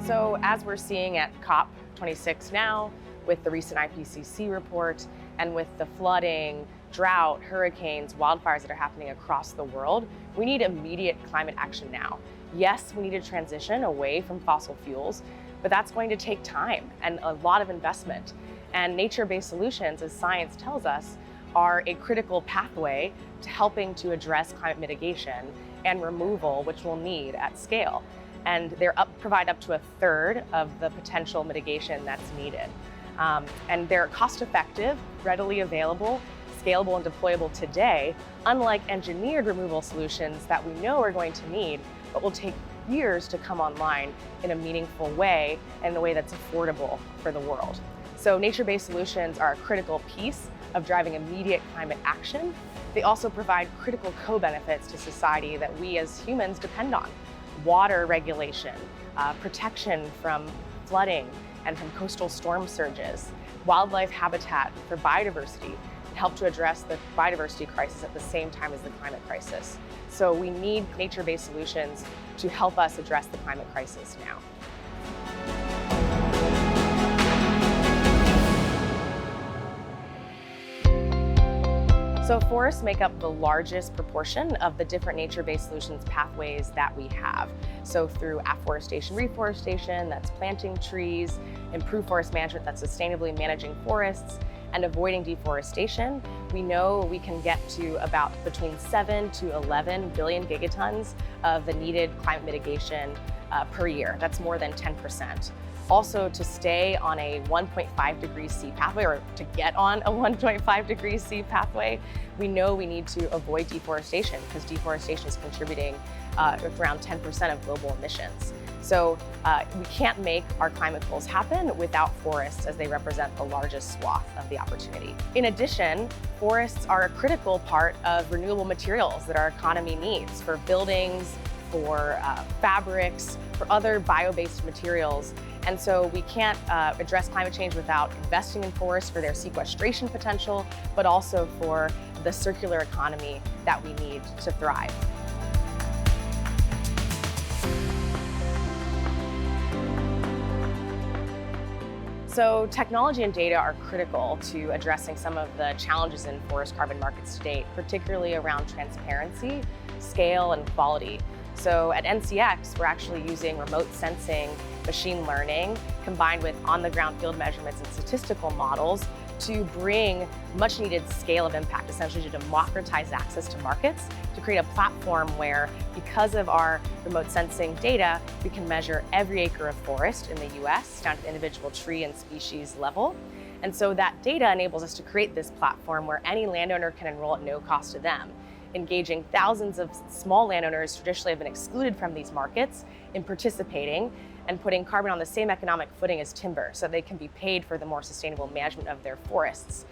So as we're seeing at COP26 now, with the recent IPCC report, and with the flooding, drought, hurricanes, wildfires that are happening across the world, we need immediate climate action now. Yes, we need a transition away from fossil fuels, but that's going to take time and a lot of investment. And nature-based solutions, as science tells us, are a critical pathway to helping to address climate mitigation and removal, which we'll need at scale. And provide up to a third of the potential mitigation that's needed. And they're cost-effective, readily available, scalable, and deployable today, unlike engineered removal solutions that we know are going to need, but will take years to come online in a meaningful way and in a way that's affordable for the world. So nature-based solutions are a critical piece of driving immediate climate action. They also provide critical co-benefits to society that we as humans depend on. Water regulation, protection from flooding and from coastal storm surges, wildlife habitat for biodiversity, and help to address the biodiversity crisis at the same time as the climate crisis. So we need nature-based solutions to help us address the climate crisis now. So forests make up the largest proportion of the different nature-based solutions pathways that we have. So through afforestation, reforestation, that's planting trees, improved forest management, that's sustainably managing forests, and avoiding deforestation, we know we can get to about between 7 to 11 billion gigatons of the needed climate mitigation per year. That's more than 10%. Also, to stay on a 1.5 degrees C pathway, or to get on a 1.5 degrees C pathway, we know we need to avoid deforestation, because deforestation is contributing around 10% of global emissions. So we can't make our climate goals happen without forests, as they represent the largest swath of the opportunity. In addition, forests are a critical part of renewable materials that our economy needs for buildings, for fabrics, for other bio-based materials. And so we can't address climate change without investing in forests for their sequestration potential, but also for the circular economy that we need to thrive. So technology and data are critical to addressing some of the challenges in forest carbon markets to date, particularly around transparency, scale, and quality. So at NCX, we're actually using remote sensing, machine learning, combined with on-the-ground field measurements and statistical models to bring much needed scale of impact, essentially to democratize access to markets, to create a platform where, because of our remote sensing data, we can measure every acre of forest in the US down to the individual tree and species level. And so that data enables us to create this platform where any landowner can enroll at no cost to them, engaging thousands of small landowners who traditionally have been excluded from these markets in participating and putting carbon on the same economic footing as timber, so they can be paid for the more sustainable management of their forests.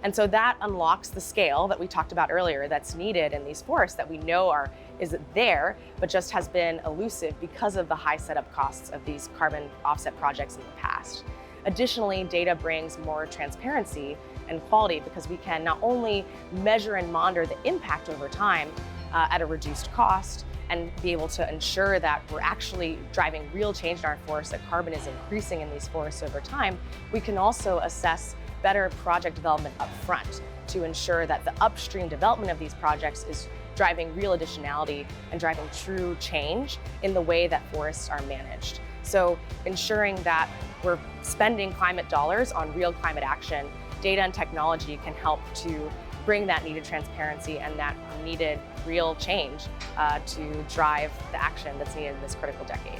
And so that unlocks the scale that we talked about earlier that's needed in these forests that we know is there, but just has been elusive because of the high setup costs of these carbon offset projects in the past. Additionally, data brings more transparency and quality, because we can not only measure and monitor the impact over time at a reduced cost, and be able to ensure that we're actually driving real change in our forests, that carbon is increasing in these forests over time, we can also assess better project development up front to ensure that the upstream development of these projects is driving real additionality and driving true change in the way that forests are managed. So ensuring that we're spending climate dollars on real climate action, data and technology can help to bring that needed transparency and that needed real change to drive the action that's needed in this critical decade.